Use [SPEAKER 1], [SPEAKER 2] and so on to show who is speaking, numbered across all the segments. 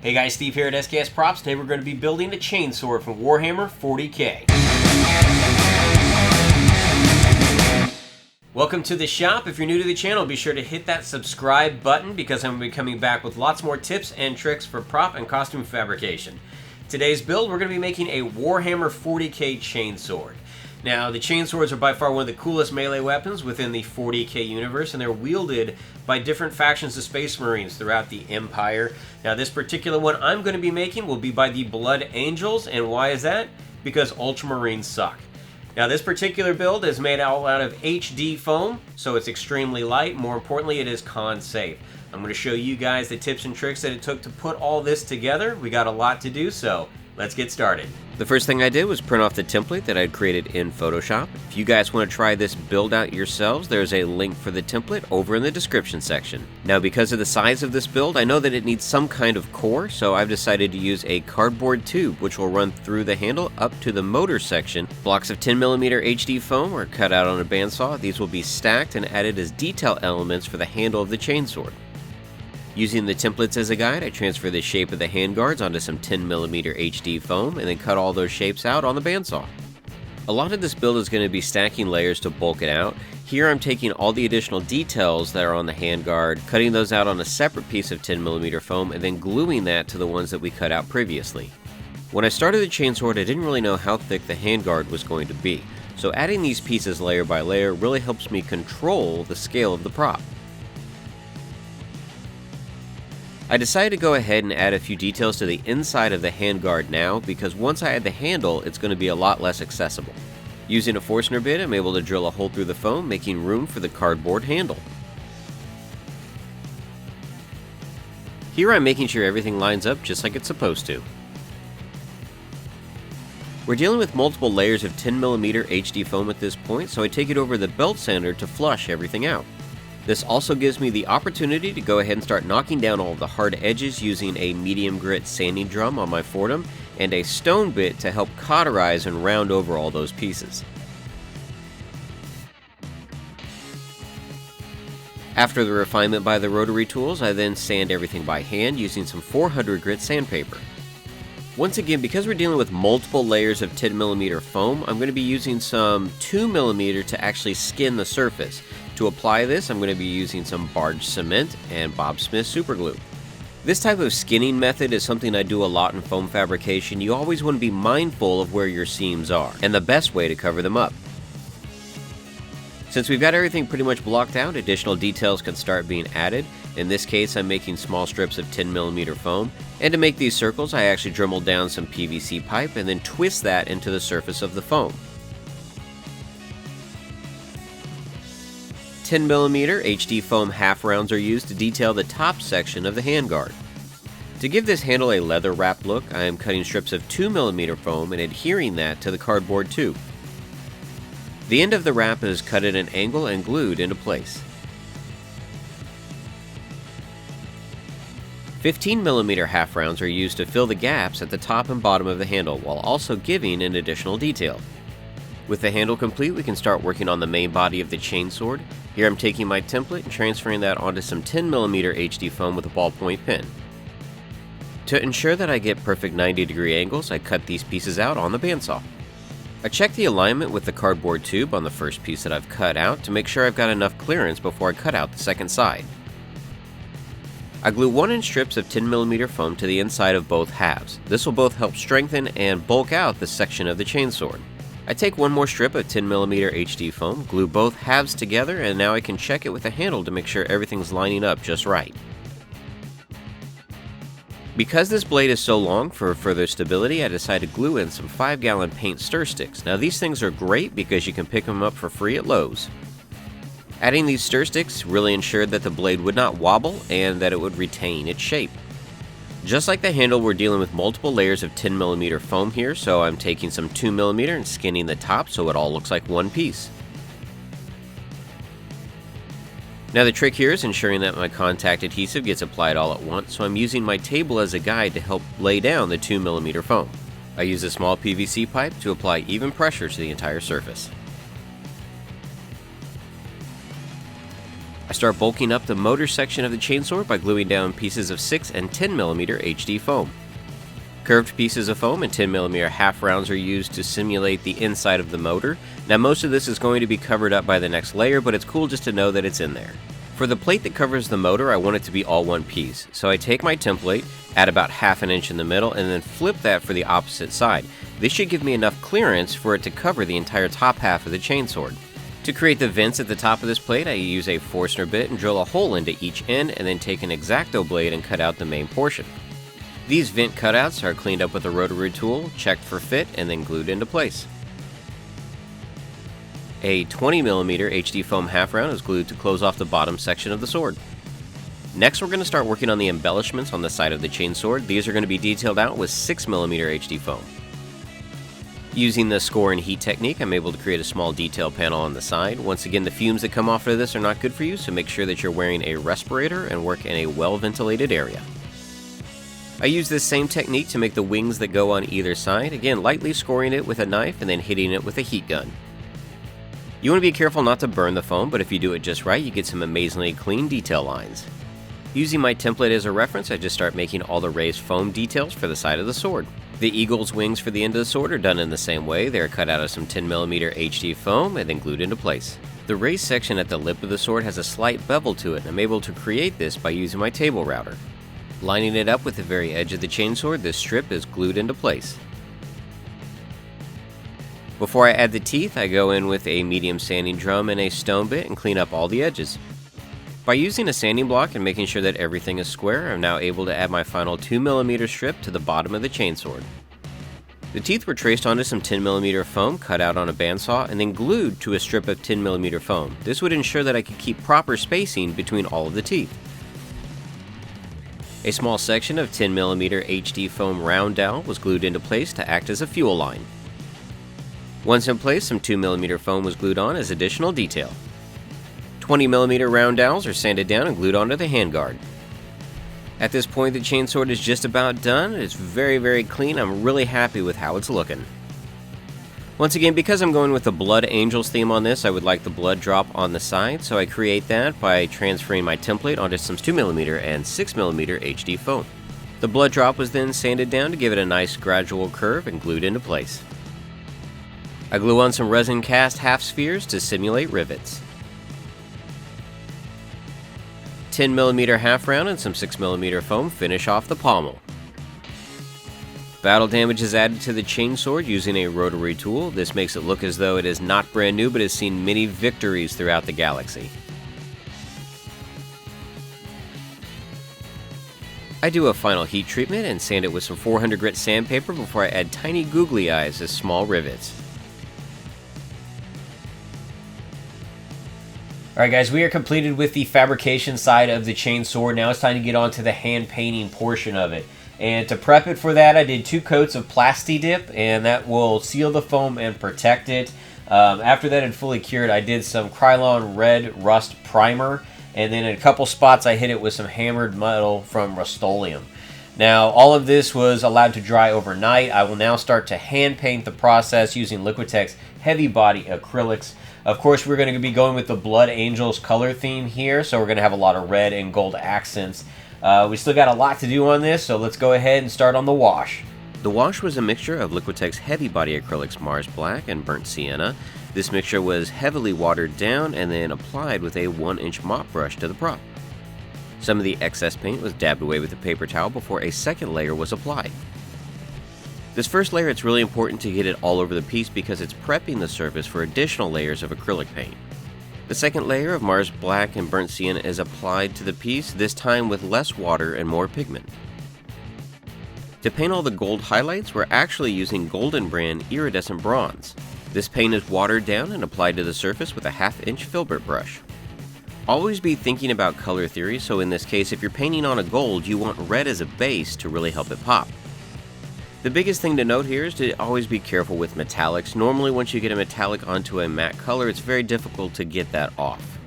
[SPEAKER 1] Hey guys, Steve here at SKS Props. Today we're going to be building a chainsword from Warhammer 40k. Welcome to the shop. If you're new to the channel, be sure to hit that subscribe button because I'm going to be coming back with lots more tips and tricks for prop and costume fabrication. Today's build, we're going to be making a Warhammer 40k Chainsword. Now, the chainswords are by far one of the coolest melee weapons within the 40k universe, and they're wielded by different factions of Space Marines throughout the Empire. Now, this particular one I'm going to be making will be by the Blood Angels, and why is that? Because Ultramarines suck. Now, this particular build is made all out of HD foam, so it's extremely light. More importantly, it is con safe. I'm going to show you guys the tips and tricks that it took to put all this together. We got a lot to do, so let's get started. The first thing I did was print off the template that I'd created in Photoshop. If you guys want to try this build out yourselves, there's a link for the template over in the description section. Now, because of the size of this build, I know that it needs some kind of core, so I've decided to use a cardboard tube, which will run through the handle up to the motor section. Blocks of 10mm HD foam are cut out on a bandsaw. These will be stacked and added as detail elements for the handle of the chainsword. Using the templates as a guide, I transfer the shape of the handguards onto some 10mm HD foam and then cut all those shapes out on the bandsaw. A lot of this build is going to be stacking layers to bulk it out. Here I'm taking all the additional details that are on the handguard, cutting those out on a separate piece of 10mm foam, and then gluing that to the ones that we cut out previously. When I started the chainsword, I didn't really know how thick the handguard was going to be, so adding these pieces layer by layer really helps me control the scale of the prop. I decided to go ahead and add a few details to the inside of the handguard now, because once I add the handle, it's going to be a lot less accessible. Using a Forstner bit, I'm able to drill a hole through the foam, making room for the cardboard handle. Here I'm making sure everything lines up just like it's supposed to. We're dealing with multiple layers of 10mm HD foam at this point, so I take it over the belt sander to flush everything out. This also gives me the opportunity to go ahead and start knocking down all of the hard edges using a medium grit sanding drum on my Fortum and a stone bit to help cauterize and round over all those pieces. After the refinement by the rotary tools, I then sand everything by hand using some 400 grit sandpaper. Once again, because we're dealing with multiple layers of 10mm foam, I'm going to be using some 2mm to actually skin the surface. To apply this, I'm going to be using some barge cement and Bob Smith superglue. This type of skinning method is something I do a lot in foam fabrication. You always want to be mindful of where your seams are and the best way to cover them up. Since we've got everything pretty much blocked out, additional details can start being added. In this case, I'm making small strips of 10mm foam, and to make these circles, I actually dremel down some PVC pipe and then twist that into the surface of the foam. 10mm HD foam half rounds are used to detail the top section of the handguard. To give this handle a leather wrap look, I am cutting strips of 2mm foam and adhering that to the cardboard tube. The end of the wrap is cut at an angle and glued into place. 15mm half rounds are used to fill the gaps at the top and bottom of the handle while also giving an additional detail. With the handle complete, we can start working on the main body of the chainsword. Here I'm taking my template and transferring that onto some 10mm HD foam with a ballpoint pen. To ensure that I get perfect 90-degree angles, I cut these pieces out on the bandsaw. I check the alignment with the cardboard tube on the first piece that I've cut out to make sure I've got enough clearance before I cut out the second side. I glue 1-inch strips of 10mm foam to the inside of both halves. This will both help strengthen and bulk out the section of the chainsword. I take one more strip of 10mm HD foam, glue both halves together, and now I can check it with a handle to make sure everything's lining up just right. Because this blade is so long, for further stability, I decided to glue in some 5-gallon paint stir sticks. Now these things are great because you can pick them up for free at Lowe's. Adding these stir sticks really ensured that the blade would not wobble and that it would retain its shape. Just like the handle, we're dealing with multiple layers of 10mm foam here, so I'm taking some 2mm and skinning the top so it all looks like one piece. Now the trick here is ensuring that my contact adhesive gets applied all at once, so I'm using my table as a guide to help lay down the 2mm foam. I use a small PVC pipe to apply even pressure to the entire surface. I start bulking up the motor section of the chainsword by gluing down pieces of 6 and 10mm HD foam. Curved pieces of foam and 10mm half rounds are used to simulate the inside of the motor. Now most of this is going to be covered up by the next layer, but it's cool just to know that it's in there. For the plate that covers the motor, I want it to be all one piece. So I take my template, add about 1/2 inch in the middle, and then flip that for the opposite side. This should give me enough clearance for it to cover the entire top half of the chainsword. To create the vents at the top of this plate, I use a Forstner bit and drill a hole into each end, and then take an X-Acto blade and cut out the main portion. These vent cutouts are cleaned up with a rotary tool, checked for fit, and then glued into place. A 20mm HD foam half round is glued to close off the bottom section of the sword. Next, we're going to start working on the embellishments on the side of the chainsword. These are going to be detailed out with 6mm HD foam. Using the score and heat technique, I'm able to create a small detail panel on the side. Once again, the fumes that come off of this are not good for you, so make sure that you're wearing a respirator and work in a well-ventilated area. I use this same technique to make the wings that go on either side, again lightly scoring it with a knife and then hitting it with a heat gun. You want to be careful not to burn the foam, but if you do it just right, you get some amazingly clean detail lines. Using my template as a reference, I just start making all the raised foam details for the side of the sword. The eagle's wings for the end of the sword are done in the same way. They are cut out of some 10mm HD foam and then glued into place. The raised section at the lip of the sword has a slight bevel to it, and I'm able to create this by using my table router. Lining it up with the very edge of the chainsword, this strip is glued into place. Before I add the teeth, I go in with a medium sanding drum and a stone bit and clean up all the edges. By using a sanding block and making sure that everything is square, I'm now able to add my final 2mm strip to the bottom of the chainsword. The teeth were traced onto some 10mm foam cut out on a bandsaw and then glued to a strip of 10mm foam. This would ensure that I could keep proper spacing between all of the teeth. A small section of 10mm HD foam round dowel was glued into place to act as a fuel line. Once in place, some 2mm foam was glued on as additional detail. 20mm round dowels are sanded down and glued onto the handguard. At this point, the chainsword is just about done. It's very clean. I'm really happy with how it's looking. Once again, because I'm going with the Blood Angels theme on this, I would like the blood drop on the side, so I create that by transferring my template onto some 2mm and 6mm HD foam. The blood drop was then sanded down to give it a nice gradual curve and glued into place. I glue on some resin cast half spheres to simulate rivets. 10mm half round and some 6mm foam finish off the pommel. Battle damage is added to the chainsword using a rotary tool. This makes it look as though it is not brand new but has seen many victories throughout the galaxy. I do a final heat treatment and sand it with some 400 grit sandpaper before I add tiny googly eyes as small rivets. Alright guys, we are completed with the fabrication side of the chainsword. Now it's time to get on to the hand painting portion of it. And to prep it for that, I did 2 coats of Plasti Dip, and that will seal the foam and protect it. After that had fully cured, I did some Krylon Red Rust Primer, and then in a couple spots I hit it with some hammered metal from Rust-Oleum. Now, all of this was allowed to dry overnight. I will now start to hand paint the process using Liquitex heavy body acrylics. Of course, we're going to be going with the Blood Angels color theme here, so we're going to have a lot of red and gold accents. We still got a lot to do on this, so let's go ahead and start on the wash. The wash was a mixture of Liquitex heavy body acrylics Mars Black and Burnt Sienna. This mixture was heavily watered down and then applied with a 1-inch mop brush to the prop. Some of the excess paint was dabbed away with a paper towel before a second layer was applied. This first layer, it's really important to get it all over the piece because it's prepping the surface for additional layers of acrylic paint. The second layer of Mars Black and Burnt Sienna is applied to the piece, this time with less water and more pigment. To paint all the gold highlights, we're actually using Golden Brand Iridescent Bronze. This paint is watered down and applied to the surface with a 1/2-inch filbert brush. Always be thinking about color theory, so in this case, if you're painting on a gold, you want red as a base to really help it pop. The biggest thing to note here is to always be careful with metallics. Normally, once you get a metallic onto a matte color, it's very difficult to get that off.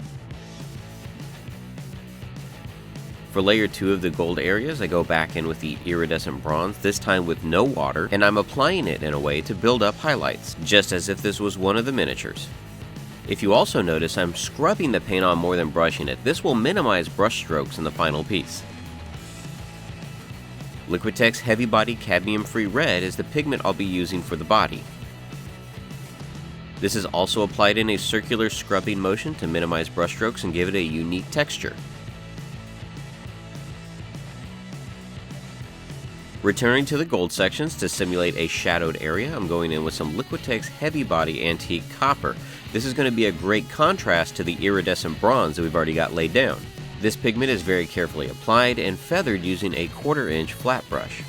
[SPEAKER 1] For layer 2 of the gold areas, I go back in with the iridescent bronze, this time with no water, and I'm applying it in a way to build up highlights, just as if this was one of the miniatures. If you also notice, I'm scrubbing the paint on more than brushing it. This will minimize brush strokes in the final piece. Liquitex Heavy Body Cadmium Free Red is the pigment I'll be using for the body. This is also applied in a circular scrubbing motion to minimize brush strokes and give it a unique texture. Returning to the gold sections to simulate a shadowed area, I'm going in with some Liquitex Heavy Body Antique Copper. This is going to be a great contrast to the iridescent bronze that we've already got laid down. This pigment is very carefully applied and feathered using a 1/4 inch flat brush.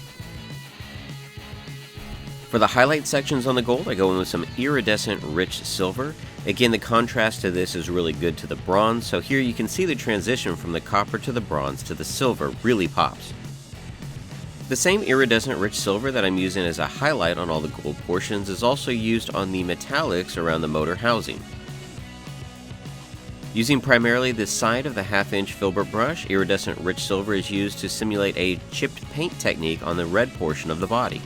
[SPEAKER 1] For the highlight sections on the gold, I go in with some iridescent rich silver. Again, the contrast to this is really good to the bronze, so here you can see the transition from the copper to the bronze to the silver really pops. The same iridescent rich silver that I'm using as a highlight on all the gold portions is also used on the metallics around the motor housing. Using primarily the side of the 1/2 inch filbert brush, iridescent rich silver is used to simulate a chipped paint technique on the red portion of the body.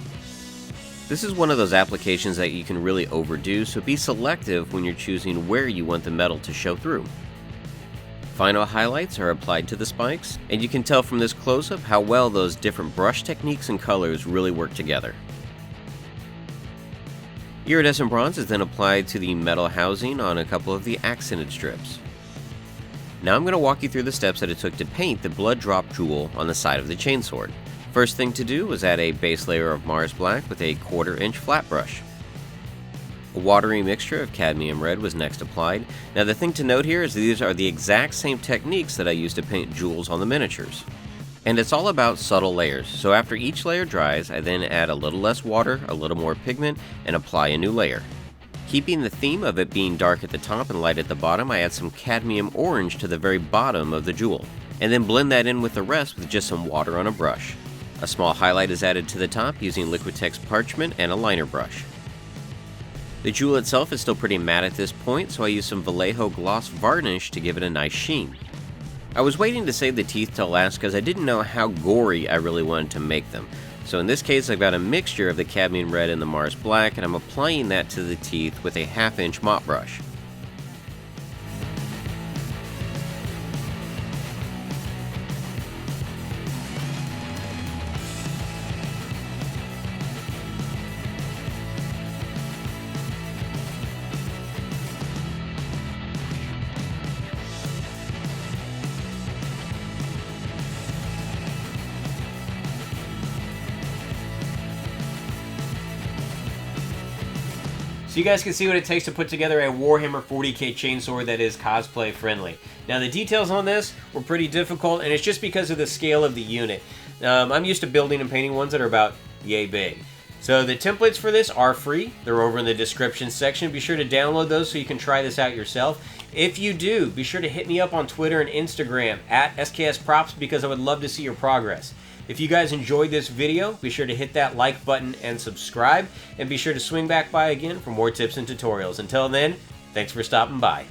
[SPEAKER 1] This is one of those applications that you can really overdo, so be selective when you're choosing where you want the metal to show through. Final highlights are applied to the spikes, and you can tell from this close-up how well those different brush techniques and colors really work together. Iridescent bronze is then applied to the metal housing on a couple of the accented strips. Now I'm going to walk you through the steps that it took to paint the blood drop jewel on the side of the chainsword. First thing to do was add a base layer of Mars Black with a 1/4 inch flat brush. A watery mixture of cadmium red was next applied. Now the thing to note here is these are the exact same techniques that I use to paint jewels on the miniatures. And it's all about subtle layers, so after each layer dries, I then add a little less water, a little more pigment, and apply a new layer. Keeping the theme of it being dark at the top and light at the bottom, I add some cadmium orange to the very bottom of the jewel, and then blend that in with the rest with just some water on a brush. A small highlight is added to the top using Liquitex parchment and a liner brush. The jewel itself is still pretty matte at this point, so I use some Vallejo gloss varnish to give it a nice sheen. I was waiting to save the teeth till last because I didn't know how gory I really wanted to make them. So in this case, I've got a mixture of the cadmium red and the Mars Black, and I'm applying that to the teeth with a 1/2 inch mop brush.
[SPEAKER 2] So you guys can see what it takes to put together a Warhammer 40k Chainsword that is cosplay friendly. Now the details on this were pretty difficult, and it's just because of the scale of the unit. I'm used to building and painting ones that are about yay big. So the templates for this are free. They're over in the description section. Be sure to download those so you can try this out yourself. If you do, be sure to hit me up on Twitter and Instagram at SKSProps because I would love to see your progress. If you guys enjoyed this video, be sure to hit that like button and subscribe, and be sure to swing back by again for more tips and tutorials. Until then, thanks for stopping by.